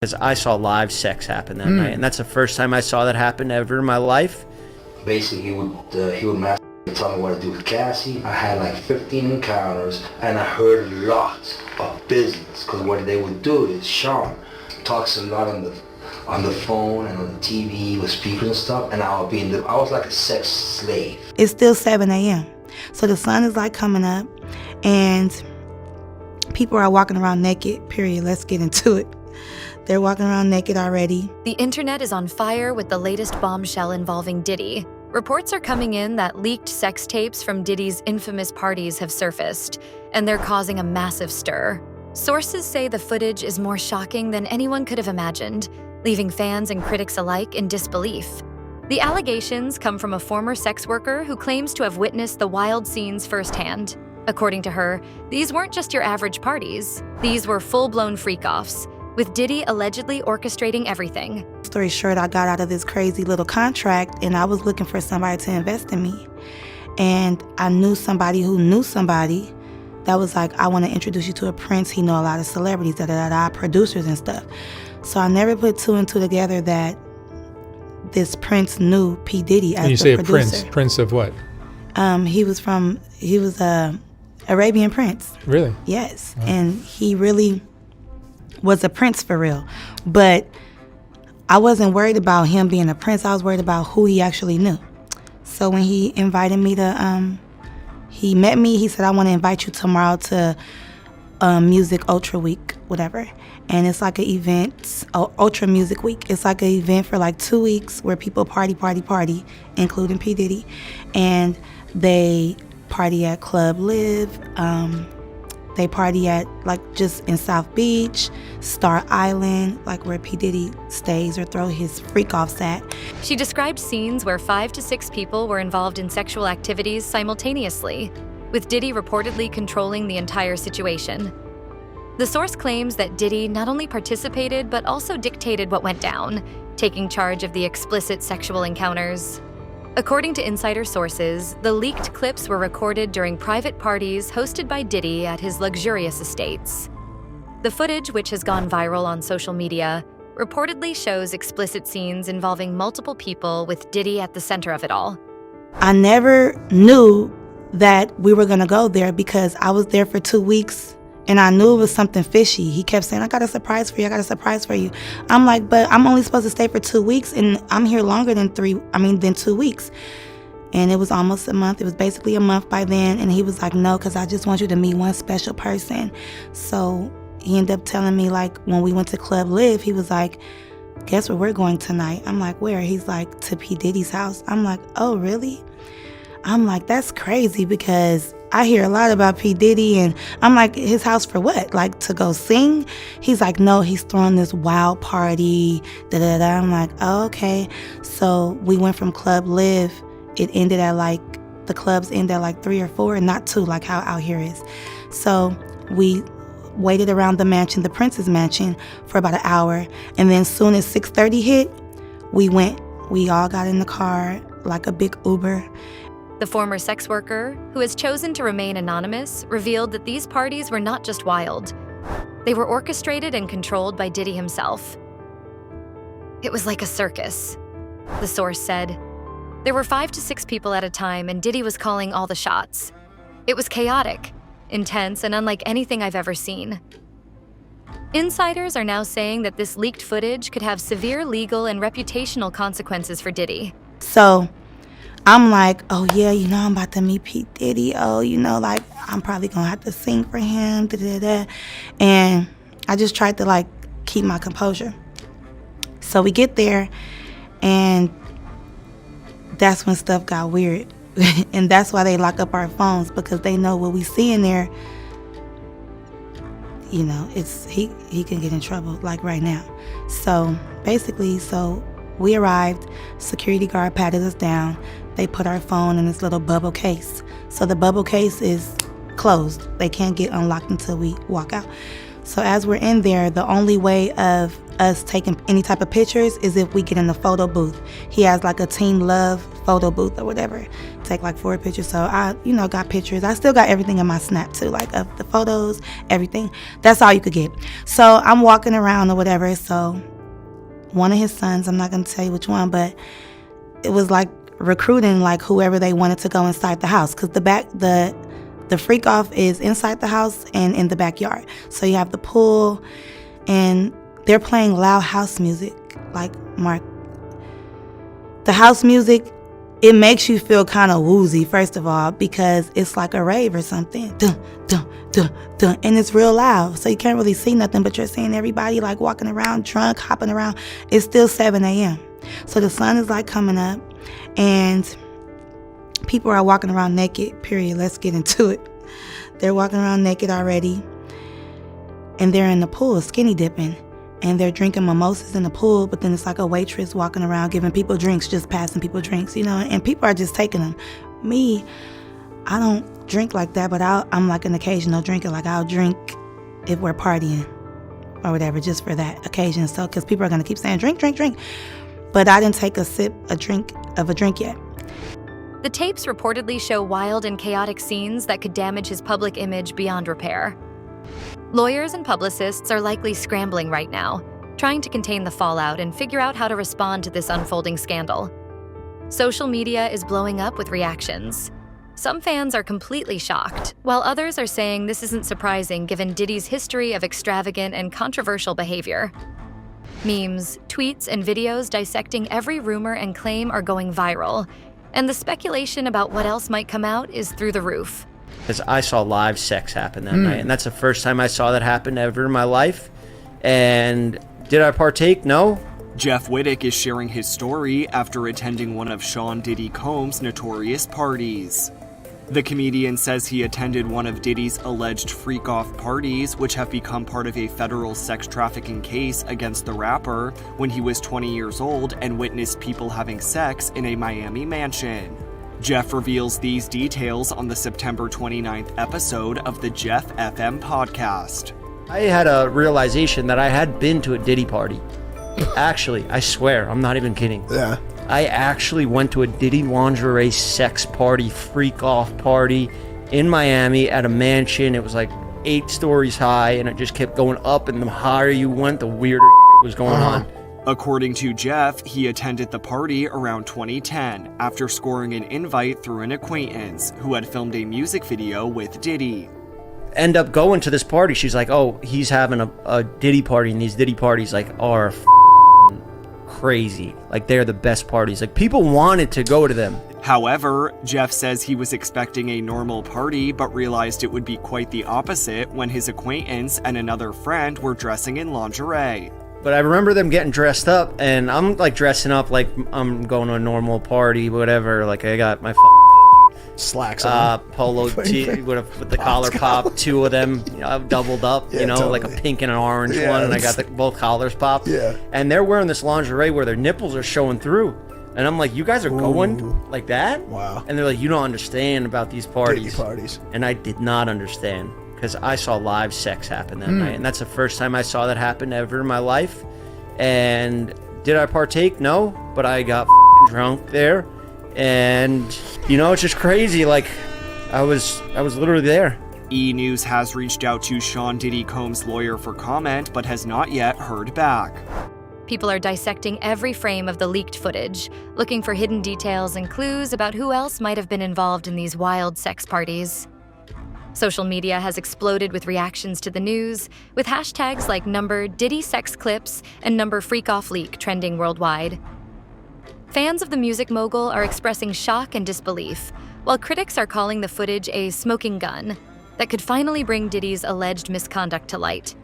Because I saw live sex happen that night, and that's the first time I saw that happen ever in my life. Basically, he would tell me what to do with Cassie. I had like 15 encounters, and I heard lots of business. Because what they would do is Sean talks a lot on the phone and on the TV with speakers and stuff, and I was like a sex slave. It's still 7 a.m. So the sun is like coming up, and people are walking around naked, period. Let's get into it. They're walking around naked already. The internet is on fire with the latest bombshell involving Diddy. Reports are coming in that leaked sex tapes from Diddy's infamous parties have surfaced, and they're causing a massive stir. Sources say the footage is more shocking than anyone could have imagined, leaving fans and critics alike in disbelief. The allegations come from a former sex worker who claims to have witnessed the wild scenes firsthand. According to her, these weren't just your average parties. These were full-blown freak-offs, with Diddy allegedly orchestrating everything. Story short, I got out of this crazy little contract, and I was looking for somebody to invest in me. And I knew somebody who knew somebody that was like, I want to introduce you to a prince. He know a lot of celebrities, producers and stuff. So I never put two and two together that this prince knew P. Diddy as the producer. When you say a prince of what? He was a Arabian prince. Really? Yes. Wow. And he really was a prince for real. But I wasn't worried about him being a prince. I was worried about who he actually knew. So when he invited me to, he met me, he said, I want to invite you tomorrow to Music Ultra Week, whatever. And it's like an event, Ultra Music Week. It's like an event for like 2 weeks where people party, including P. Diddy. And they party at Club Live. They party at like just in South Beach, Star Island, like where P. Diddy stays or throw his freak-offs at. She described scenes where 5 to 6 people were involved in sexual activities simultaneously, with Diddy reportedly controlling the entire situation. The source claims that Diddy not only participated but also dictated what went down, taking charge of the explicit sexual encounters. According to insider sources, the leaked clips were recorded during private parties hosted by Diddy at his luxurious estates. The footage, which has gone viral on social media, reportedly shows explicit scenes involving multiple people with Diddy at the center of it all. I never knew that we were gonna go there because I was there for 2 weeks and I knew it was something fishy. He kept saying, I got a surprise for you. I'm like, but I'm only supposed to stay for 2 weeks and I'm here longer than 2 weeks. And it was almost a month. It was basically a month by then. And he was like, no, because I just want you to meet one special person. So he ended up telling me, like, when we went to Club Live, he was like, guess where we're going tonight? I'm like, where? He's like, to P. Diddy's house. I'm like, oh, really? I'm like, that's crazy because I hear a lot about P. Diddy, and I'm like, his house for what? Like, to go sing? He's like, no, he's throwing this wild party, da-da-da. I'm like, oh, okay. So we went from Club Live. It ended at like, the clubs end at like 3 or 4, and not 2, like how out here is. So we waited around the mansion, the Prince's mansion, for about an hour. And then as soon as 6:30 hit, we went. We all got in the car, like a big Uber. The former sex worker, who has chosen to remain anonymous, revealed that these parties were not just wild. They were orchestrated and controlled by Diddy himself. It was like a circus, the source said. There were 5 to 6 people at a time, and Diddy was calling all the shots. It was chaotic, intense, and unlike anything I've ever seen. Insiders are now saying that this leaked footage could have severe legal and reputational consequences for Diddy. So I'm like, oh yeah, I'm about to meet P. Diddy. Oh, like, I'm probably gonna have to sing for him, da-da-da. And I just tried to, like, keep my composure. So we get there, and that's when stuff got weird. And that's why they lock up our phones, because they know what we see in there, it's he can get in trouble, like right now. So basically, we arrived, security guard patted us down. They put our phone in this little bubble case. So the bubble case is closed. They can't get unlocked until we walk out. So as we're in there, the only way of us taking any type of pictures is if we get in the photo booth. He has like a Teen Love photo booth or whatever. Take like 4 pictures. So I, got pictures. I still got everything in my Snap too, like of the photos, everything. That's all you could get. So I'm walking around or whatever. So one of his sons, I'm not going to tell you which one, but it was like recruiting like whoever they wanted to go inside the house, because the freak off is inside the house and in the backyard. So you have the pool, and they're playing loud house music. Like, Mark, the house music, it makes you feel kind of woozy, first of all, because it's like a rave or something. Dun, dun, dun, dun, and it's real loud. So you can't really see nothing, but you're seeing everybody like walking around, drunk, hopping around. It's still 7 a.m. So the sun is like coming up, and people are walking around naked, period. Let's get into it. They're walking around naked already, and they're in the pool skinny dipping, and they're drinking mimosas in the pool, but then it's like a waitress walking around giving people drinks, just passing people drinks, and people are just taking them. Me, I don't drink like that, but I'm like an occasional drinker. Like, I'll drink if we're partying or whatever, just for that occasion. So, because people are going to keep saying, drink, drink, drink. But I didn't take a drink yet. The tapes reportedly show wild and chaotic scenes that could damage his public image beyond repair. Lawyers and publicists are likely scrambling right now, trying to contain the fallout and figure out how to respond to this unfolding scandal. Social media is blowing up with reactions. Some fans are completely shocked, while others are saying this isn't surprising given Diddy's history of extravagant and controversial behavior. Memes, tweets, and videos dissecting every rumor and claim are going viral, and the speculation about what else might come out is through the roof. Because I saw live sex happen that night, and that's the first time I saw that happen ever in my life. And did I partake? No. Jeff Wittick is sharing his story after attending one of Sean Diddy Combs' notorious parties. The comedian says he attended one of Diddy's alleged freak-off parties, which have become part of a federal sex trafficking case against the rapper, when he was 20 years old and witnessed people having sex in a Miami mansion. Jeff reveals these details on the September 29th episode of the Jeff FM podcast. I had a realization that I had been to a Diddy party. Actually, I swear, I'm not even kidding. Yeah. I actually went to a Diddy lingerie sex party, freak-off party in Miami at a mansion. It was like 8 stories high, and it just kept going up, and the higher you went, the weirder was going on. According to Jeff, he attended the party around 2010 after scoring an invite through an acquaintance who had filmed a music video with Diddy. End up going to this party. She's like, oh, he's having a Diddy party, and these Diddy parties like are crazy. Like, they're the best parties. Like, people wanted to go to them. However, Jeff says he was expecting a normal party but realized it would be quite the opposite when his acquaintance and another friend were dressing in lingerie. But I remember them getting dressed up, and I'm like dressing up like I'm going to a normal party, whatever. Like, I got my slacks on, polo tee with the collar pop, 2 of them, doubled up, totally. like a pink and an orange one, and I got both collars popped. Yeah. And they're wearing this lingerie where their nipples are showing through. And I'm like, you guys are going like that? Wow. And they're like, you don't understand about these parties. Diddy parties. And I did not understand, because I saw live sex happen that night. And that's the first time I saw that happen ever in my life. And did I partake? No. But I got drunk there. And, it's just crazy. Like, I was literally there. E! News has reached out to Sean Diddy Combs' lawyer for comment, but has not yet heard back. People are dissecting every frame of the leaked footage, looking for hidden details and clues about who else might have been involved in these wild sex parties. Social media has exploded with reactions to the news, with hashtags like #DiddySexClips and #FreakOffLeak trending worldwide. Fans of the music mogul are expressing shock and disbelief, while critics are calling the footage a smoking gun that could finally bring Diddy's alleged misconduct to light.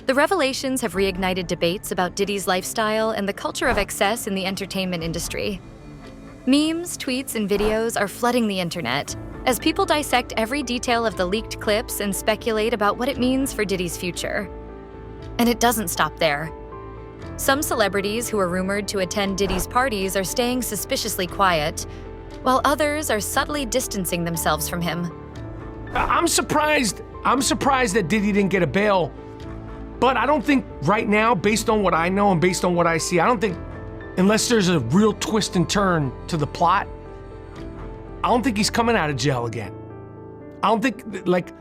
The revelations have reignited debates about Diddy's lifestyle and the culture of excess in the entertainment industry. Memes, tweets, and videos are flooding the internet as people dissect every detail of the leaked clips and speculate about what it means for Diddy's future. And it doesn't stop there. Some celebrities who are rumored to attend Diddy's parties are staying suspiciously quiet, while others are subtly distancing themselves from him. I'm surprised that Diddy didn't get a bail But I don't think right now, based on what I know and based on what I see, I don't think, unless there's a real twist and turn to the plot, I don't think he's coming out of jail again. I don't think, like,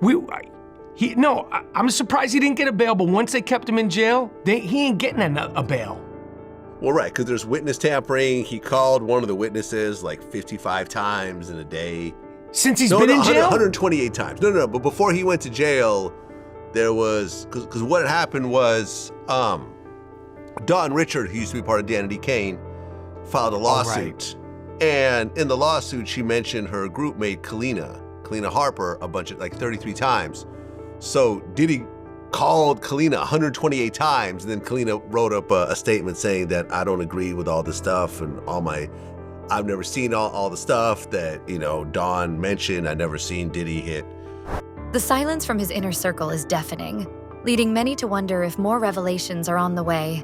I'm surprised he didn't get a bail, but once they kept him in jail, he ain't getting a bail. Well, right, because there's witness tampering. He called one of the witnesses like 55 times in a day. Since he's been in jail? 128 times. No, but before he went to jail, there was, because what had happened was, Dawn Richard, who used to be part of Danity Kane, filed a lawsuit. Right. And in the lawsuit, she mentioned her group mate, Kalina Harper, a bunch of, like 33 times. So Diddy called Kalina 128 times, and then Kalina wrote up a statement saying that I don't agree with all this stuff and I've never seen all the stuff that, Dawn mentioned. I've never seen Diddy hit. The silence from his inner circle is deafening, leading many to wonder if more revelations are on the way.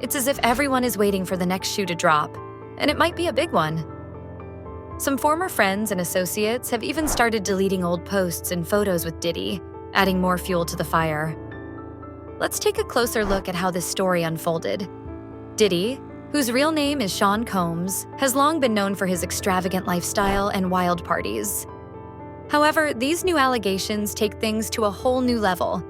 It's as if everyone is waiting for the next shoe to drop, and it might be a big one. Some former friends and associates have even started deleting old posts and photos with Diddy, adding more fuel to the fire. Let's take a closer look at how this story unfolded. Diddy, whose real name is Sean Combs, has long been known for his extravagant lifestyle and wild parties. However, these new allegations take things to a whole new level.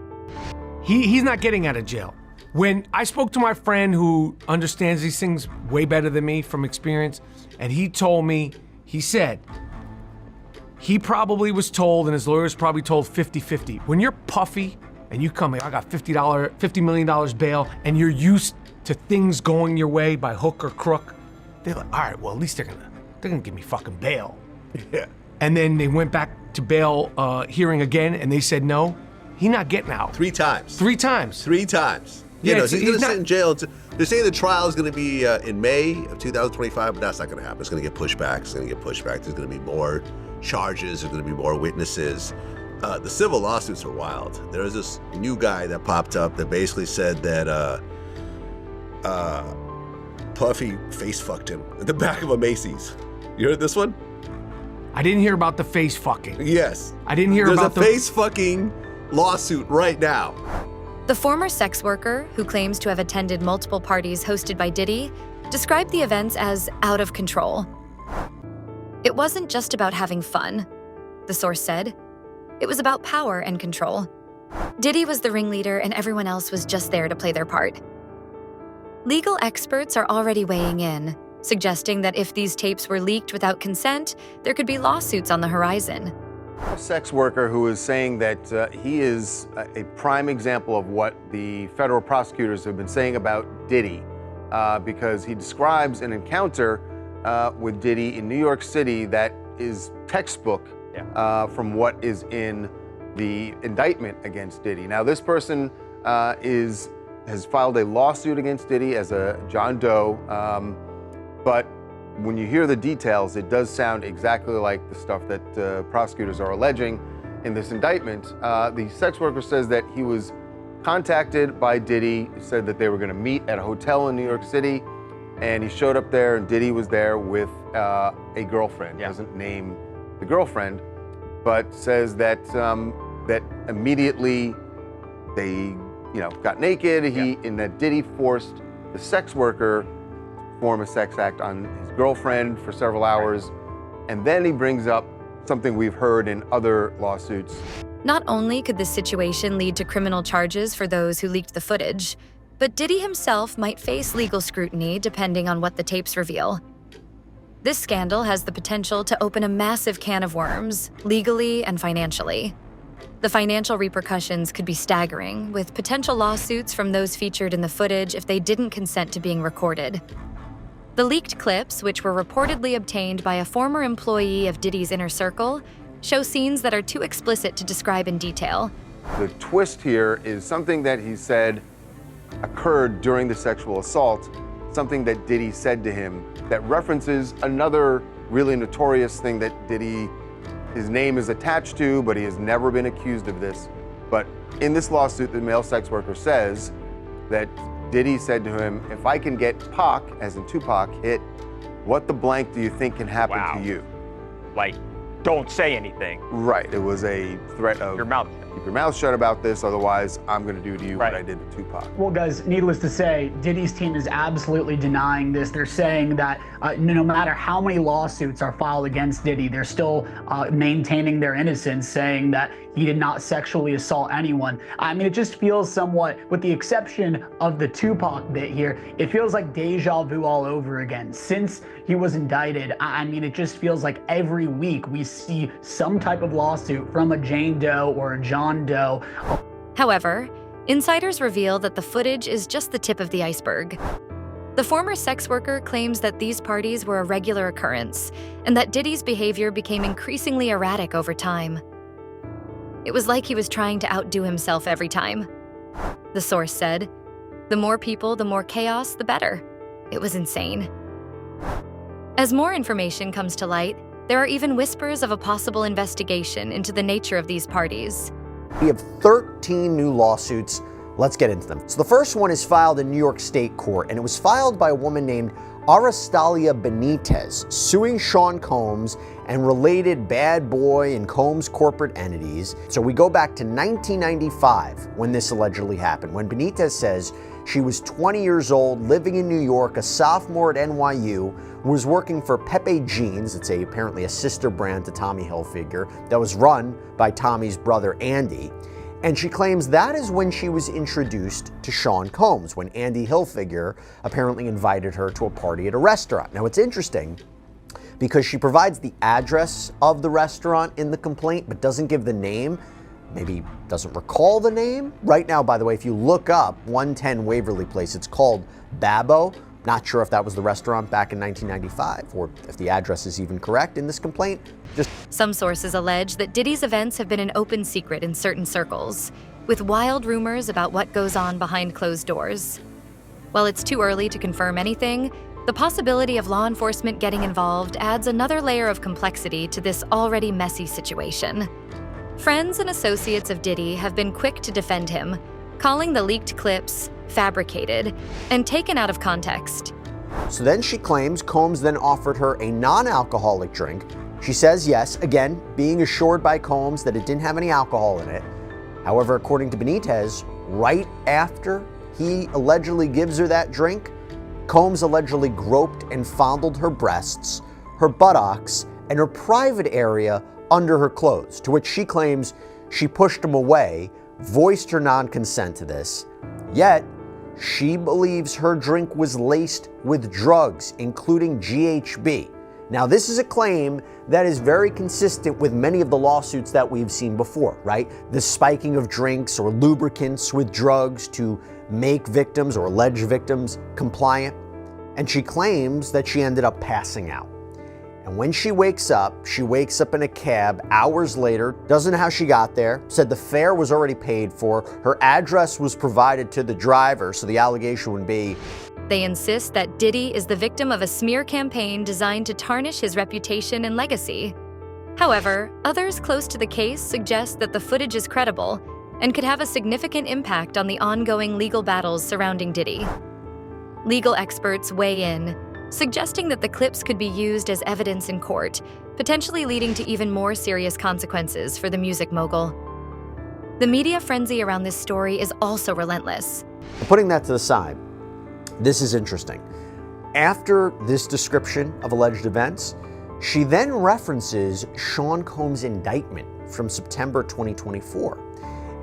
He's not getting out of jail. When I spoke to my friend who understands these things way better than me from experience, and he told me, he said, he probably was told, and his lawyers probably told 50-50. When you're puffy and you come here, I got $50 million bail, and you're used to things going your way by hook or crook, they're like, all right, well, at least they're gonna give me fucking bail. Yeah. And then they went back to bail hearing again, and they said no, he's not getting out. 3 times. 3 times. 3 times. Yeah, he's gonna sit in jail. They're saying the trial is gonna be in May of 2025, but that's not gonna happen. It's gonna get pushed back. There's gonna be more charges. There's gonna be more witnesses. The civil lawsuits are wild. There was this new guy that popped up that basically said that Puffy face fucked him at the back of a Macy's. You heard this one? I didn't hear about the face fucking. Yes. I didn't hear about There's a face fucking lawsuit right now. The former sex worker, who claims to have attended multiple parties hosted by Diddy, described the events as out of control. It wasn't just about having fun, the source said. It was about power and control. Diddy was the ringleader and everyone else was just there to play their part. Legal experts are already weighing in, suggesting that if these tapes were leaked without consent, there could be lawsuits on the horizon. A sex worker who is saying that he is a prime example of what the federal prosecutors have been saying about Diddy, because he describes an encounter with Diddy in New York City that is textbook from what is in the indictment against Diddy. Now, this person has filed a lawsuit against Diddy as a John Doe, but when you hear the details, it does sound exactly like the stuff that prosecutors are alleging in this indictment. The sex worker says that he was contacted by Diddy, said that they were going to meet at a hotel in New York City, and he showed up there, and Diddy was there with a girlfriend. He doesn't name the girlfriend, but says that that immediately they, got naked. And that Diddy forced the sex worker to perform a sex act on his girlfriend for several hours, and then he brings up something we've heard in other lawsuits. Not only could this situation lead to criminal charges for those who leaked the footage, but Diddy himself might face legal scrutiny depending on what the tapes reveal. This scandal has the potential to open a massive can of worms, legally and financially. The financial repercussions could be staggering, with potential lawsuits from those featured in the footage if they didn't consent to being recorded. The leaked clips, which were reportedly obtained by a former employee of Diddy's inner circle, show scenes that are too explicit to describe in detail. The twist here is something that he said occurred during the sexual assault, something that Diddy said to him that references another really notorious thing that Diddy, his name is attached to, but he has never been accused of this. But in this lawsuit, the male sex worker says that Diddy said to him, if I can get Pac, as in Tupac, hit, what the blank do you think can happen to you? Like, don't say anything. Right, it was a threat of... Your mouth keep your mouth shut about this, otherwise I'm going to do to you what Right. I did to Tupac. Well, guys, needless to say, Diddy's team is absolutely denying this. They're saying that no matter how many lawsuits are filed against Diddy, they're still maintaining their innocence, saying that he did not sexually assault anyone. I mean, it just feels somewhat, with the exception of the Tupac bit here, it feels like deja vu all over again. Since he was indicted, I mean, it just feels like every week we see some type of lawsuit from a Jane Doe or a John Doe. However, insiders reveal that the footage is just the tip of the iceberg. The former sex worker claims that these parties were a regular occurrence and that Diddy's behavior became increasingly erratic over time. It was like he was trying to outdo himself every time. The source said, "The more people, the more chaos, the better." It was insane. As more information comes to light, there are even whispers of a possible investigation into the nature of these parties. We have 13 new lawsuits. Let's get into them. So the first one is filed in New York State Court, and it was filed by a woman named Arastalia Benitez, suing Sean Combs and related Bad Boy and Combs corporate entities. So we go back to 1995 when this allegedly happened, when Benitez says she was 20 years old, living in New York, a sophomore at NYU, was working for Pepe Jeans. It's apparently a sister brand to Tommy Hilfiger that was run by Tommy's brother Andy. And she claims that is when she was introduced to Sean Combs, when Andy Hilfiger apparently invited her to a party at a restaurant. Now it's interesting because she provides the address of the restaurant in the complaint, but doesn't give the name, maybe doesn't recall the name. Right now, by the way, if you look up 110 Waverly Place, it's called Babbo. Not sure if that was the restaurant back in 1995 or if the address is even correct in this complaint. Some sources allege that Diddy's events have been an open secret in certain circles, with wild rumors about what goes on behind closed doors. While it's too early to confirm anything, the possibility of law enforcement getting involved adds another layer of complexity to this already messy situation. Friends and associates of Diddy have been quick to defend him, calling the leaked clips fabricated and taken out of context. So then she claims Combs then offered her a non-alcoholic drink. She says yes, again, being assured by Combs that it didn't have any alcohol in it. However, according to Benitez, right after he allegedly gives her that drink, Combs allegedly groped and fondled her breasts, her buttocks, and her private area under her clothes, to which she claims she pushed him away, voiced her non-consent to this. Yet, she believes her drink was laced with drugs, including GHB. Now, this is a claim that is very consistent with many of the lawsuits that we've seen before, right? The spiking of drinks or lubricants with drugs to make victims or alleged victims compliant. And she claims that she ended up passing out. And when she wakes up in a cab hours later, doesn't know how she got there, said the fare was already paid for, her address was provided to the driver, so the allegation would be. They insist that Diddy is the victim of a smear campaign designed to tarnish his reputation and legacy. However, others close to the case suggest that the footage is credible and could have a significant impact on the ongoing legal battles surrounding Diddy. Legal experts weigh in, suggesting that the clips could be used as evidence in court, potentially leading to even more serious consequences for the music mogul. The media frenzy around this story is also relentless. Putting that to the side, this is interesting. After this description of alleged events, she then references Sean Combs' indictment from September 2024.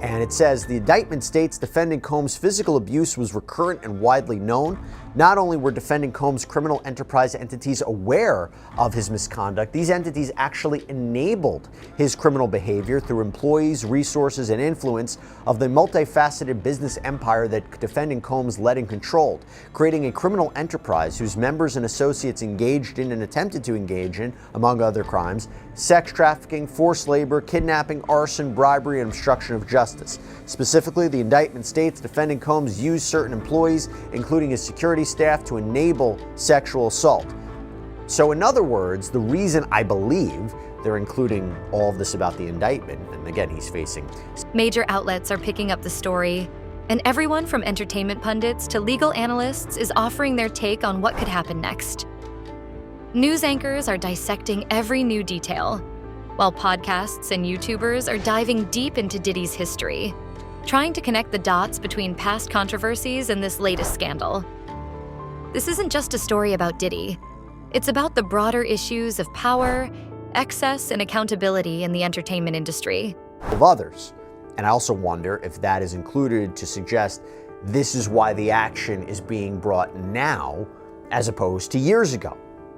And it says, the indictment states defendant Combs' physical abuse was recurrent and widely known. Not only were defendant Combs' criminal enterprise entities aware of his misconduct, these entities actually enabled his criminal behavior through employees, resources, and influence of the multifaceted business empire that defendant Combs led and controlled, creating a criminal enterprise whose members and associates engaged in and attempted to engage in, among other crimes, sex trafficking, forced labor, kidnapping, arson, bribery, and obstruction of justice. Specifically, the indictment states defendant Combs used certain employees, including his security staff, to enable sexual assault. So in other words, the reason I believe they're including all of this about the indictment, and again, he's facing. Major outlets are picking up the story, and everyone from entertainment pundits to legal analysts is offering their take on what could happen next. News anchors are dissecting every new detail, while podcasts and YouTubers are diving deep into Diddy's history, trying to connect the dots between past controversies and this latest scandal. This isn't just a story about Diddy. It's about the broader issues of power, excess, and accountability in the entertainment industry. Of others. And I also wonder if that is included to suggest this is why the action is being brought now as opposed to years ago,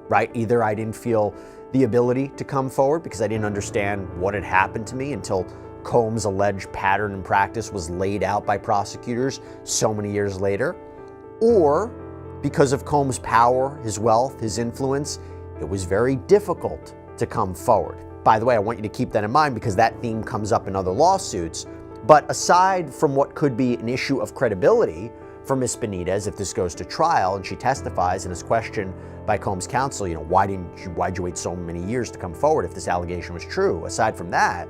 right? Either I didn't feel the ability to come forward because I didn't understand what had happened to me until Combs' alleged pattern and practice was laid out by prosecutors so many years later, or because of Combs' power, his wealth, his influence, it was very difficult to come forward. By the way, I want you to keep that in mind because that theme comes up in other lawsuits. But aside from what could be an issue of credibility for Ms. Benitez if this goes to trial and she testifies and is questioned by Combs' counsel, why'd you wait so many years to come forward if this allegation was true? Aside from that,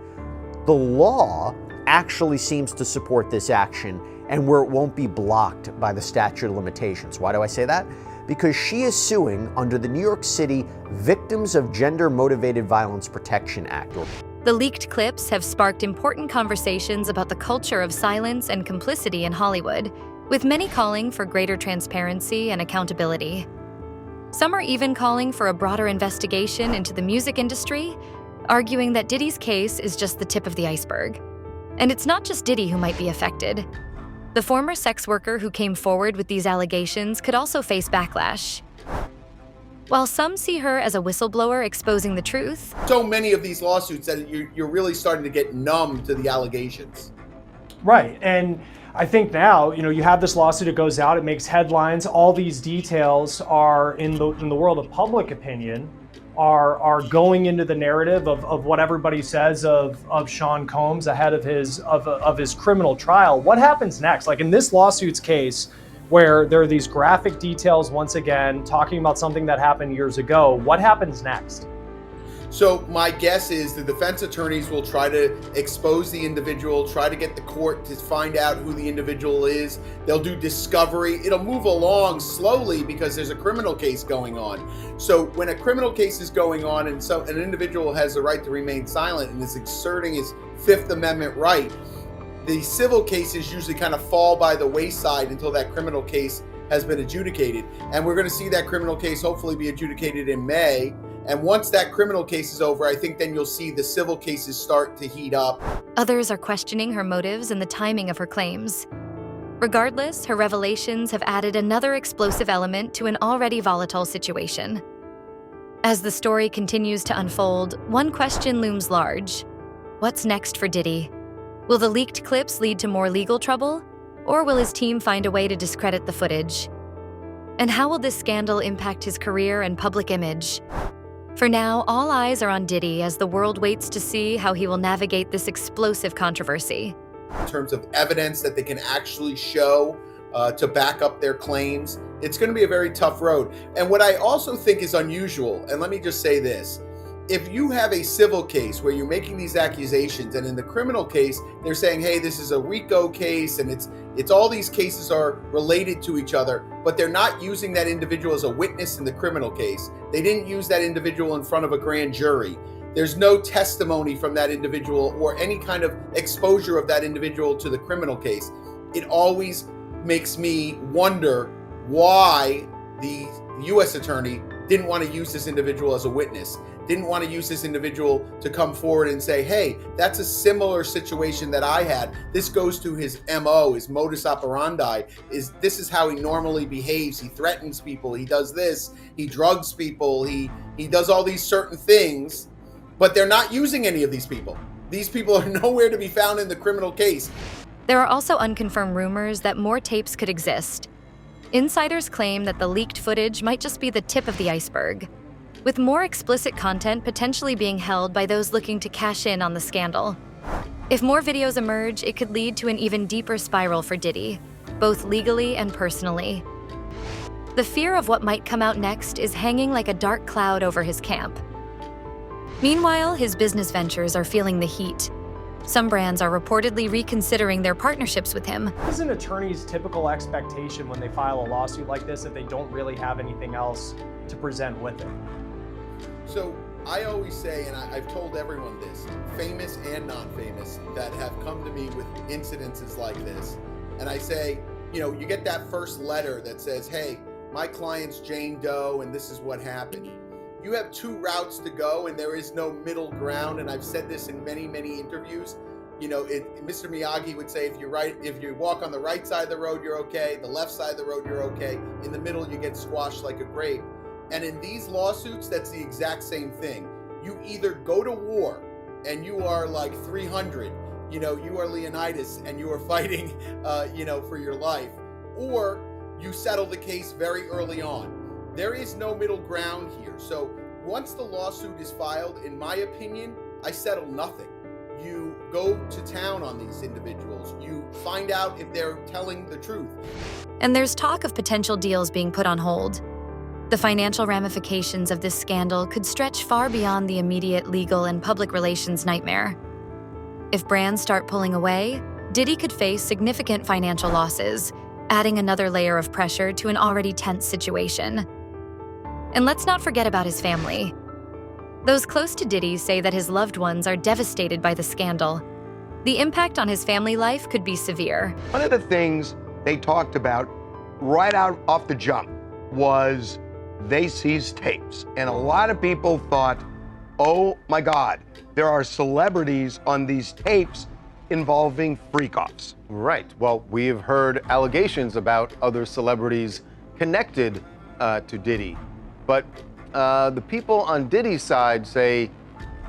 the law actually seems to support this action and where it won't be blocked by the statute of limitations. Why do I say that? Because she is suing under the New York City Victims of Gender-Motivated Violence Protection Act. The leaked clips have sparked important conversations about the culture of silence and complicity in Hollywood, with many calling for greater transparency and accountability. Some are even calling for a broader investigation into the music industry, arguing that Diddy's case is just the tip of the iceberg. And it's not just Diddy who might be affected. The former sex worker who came forward with these allegations could also face backlash. While some see her as a whistleblower exposing the truth, so many of these lawsuits that you're really starting to get numb to the allegations. Right, and I think now, you have this lawsuit, it goes out, it makes headlines, all these details are in the world of public opinion, are going into the narrative of what everybody says of Sean Combs ahead of his criminal trial. What happens next? Like in this lawsuit's case, where there are these graphic details once again talking about something that happened years ago, what happens next? So my guess is the defense attorneys will try to expose the individual, try to get the court to find out who the individual is. They'll do discovery. It'll move along slowly because there's a criminal case going on. So when a criminal case is going on and so an individual has the right to remain silent and is exerting his Fifth Amendment right, the civil cases usually kind of fall by the wayside until that criminal case has been adjudicated. And we're going to see that criminal case hopefully be adjudicated in May. And once that criminal case is over, I think then you'll see the civil cases start to heat up. Others are questioning her motives and the timing of her claims. Regardless, her revelations have added another explosive element to an already volatile situation. As the story continues to unfold, one question looms large. What's next for Diddy? Will the leaked clips lead to more legal trouble? Or will his team find a way to discredit the footage? And how will this scandal impact his career and public image? For now, all eyes are on Diddy as the world waits to see how he will navigate this explosive controversy. In terms of evidence that they can actually show to back up their claims, it's going to be a very tough road. And what I also think is unusual, and let me just say this, if you have a civil case where you're making these accusations and in the criminal case, they're saying, hey, this is a RICO case and it's all these cases are related to each other, but they're not using that individual as a witness in the criminal case. They didn't use that individual in front of a grand jury. There's no testimony from that individual or any kind of exposure of that individual to the criminal case. It always makes me wonder why the U.S. attorney didn't want to use this individual as a witness, didn't want to use this individual to come forward and say, hey, that's a similar situation that I had. This goes to his MO, his modus operandi, this is how he normally behaves. He threatens people, he does this, he drugs people, he does all these certain things, but they're not using any of these people. These people are nowhere to be found in the criminal case. There are also unconfirmed rumors that more tapes could exist. Insiders claim that the leaked footage might just be the tip of the iceberg, with more explicit content potentially being held by those looking to cash in on the scandal. If more videos emerge, it could lead to an even deeper spiral for Diddy, both legally and personally. The fear of what might come out next is hanging like a dark cloud over his camp. Meanwhile, his business ventures are feeling the heat. Some brands are reportedly reconsidering their partnerships with him. What is an attorney's typical expectation when they file a lawsuit like this if they don't really have anything else to present with it? So I always say, and I've told everyone this, famous and non-famous, that have come to me with incidences like this, and I say, you get that first letter that says, hey, my client's Jane Doe and this is what happened. You have two routes to go and there is no middle ground, and I've said this in many, many interviews. Mr. Miyagi would say, if you walk on the right side of the road, you're okay. The left side of the road, you're okay. In the middle, you get squashed like a grape. And in these lawsuits, that's the exact same thing. You either go to war and you are like 300, you are Leonidas and you are fighting, for your life, or you settle the case very early on. There is no middle ground here. So once the lawsuit is filed, in my opinion, I settle nothing. You go to town on these individuals. You find out if they're telling the truth. And there's talk of potential deals being put on hold. The financial ramifications of this scandal could stretch far beyond the immediate legal and public relations nightmare. If brands start pulling away, Diddy could face significant financial losses, adding another layer of pressure to an already tense situation. And let's not forget about his family. Those close to Diddy say that his loved ones are devastated by the scandal. The impact on his family life could be severe. One of the things they talked about right out off the jump was they seized tapes. And a lot of people thought, oh my God, there are celebrities on these tapes involving freak-offs. Right. Well, we have heard allegations about other celebrities connected to Diddy. But the people on Diddy's side say,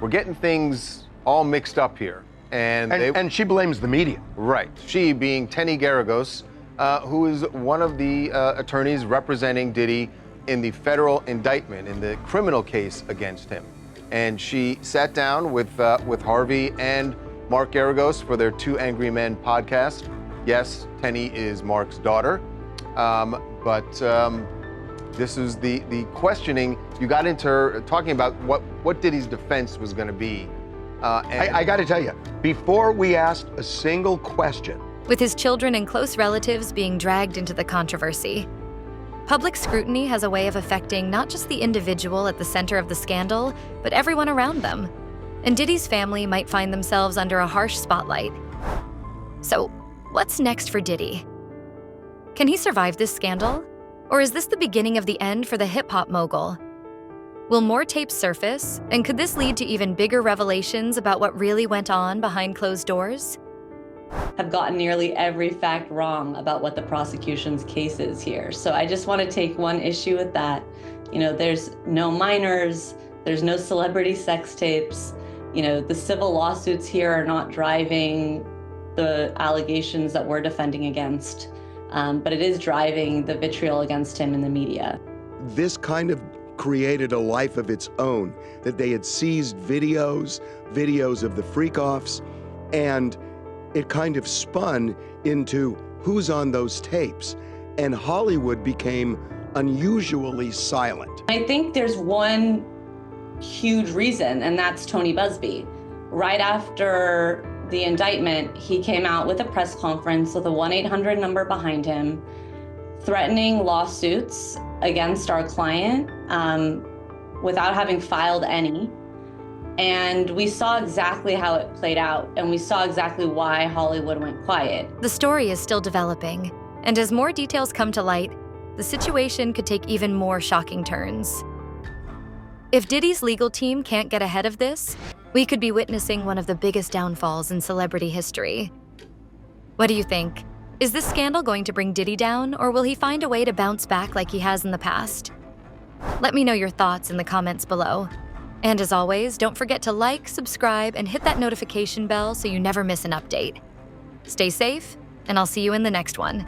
we're getting things all mixed up here. And she blames the media. Right. She being Tenny Garagos, who is one of the attorneys representing Diddy in the federal indictment, in the criminal case against him. And she sat down with Harvey and Mark Garagos for their Two Angry Men podcast. Yes, Tenny is Mark's daughter, but this is the questioning. You got into her talking about what Diddy's defense was going to be. I got to tell you, before we asked a single question, with his children and close relatives being dragged into the controversy, public scrutiny has a way of affecting not just the individual at the center of the scandal, but everyone around them. And Diddy's family might find themselves under a harsh spotlight. So, what's next for Diddy? Can he survive this scandal? Or is this the beginning of the end for the hip-hop mogul? Will more tapes surface, and could this lead to even bigger revelations about what really went on behind closed doors? Have gotten nearly every fact wrong about what the prosecution's case is here. So I just want to take one issue with that. There's no minors, there's no celebrity sex tapes. The civil lawsuits here are not driving the allegations that we're defending against, but it is driving the vitriol against him in the media. this kind of created a life of its own, that they had seized videos of the freak-offs, and it kind of spun into who's on those tapes. And Hollywood became unusually silent. I think there's one huge reason, and that's Tony Busby. Right after the indictment, he came out with a press conference with a 1-800 number behind him, threatening lawsuits against our client without having filed any. And we saw exactly how it played out, and we saw exactly why Hollywood went quiet. The story is still developing, and as more details come to light, the situation could take even more shocking turns. If Diddy's legal team can't get ahead of this, we could be witnessing one of the biggest downfalls in celebrity history. What do you think? Is this scandal going to bring Diddy down, or will he find a way to bounce back like he has in the past? Let me know your thoughts in the comments below. And as always, don't forget to like, subscribe, and hit that notification bell so you never miss an update. Stay safe, and I'll see you in the next one.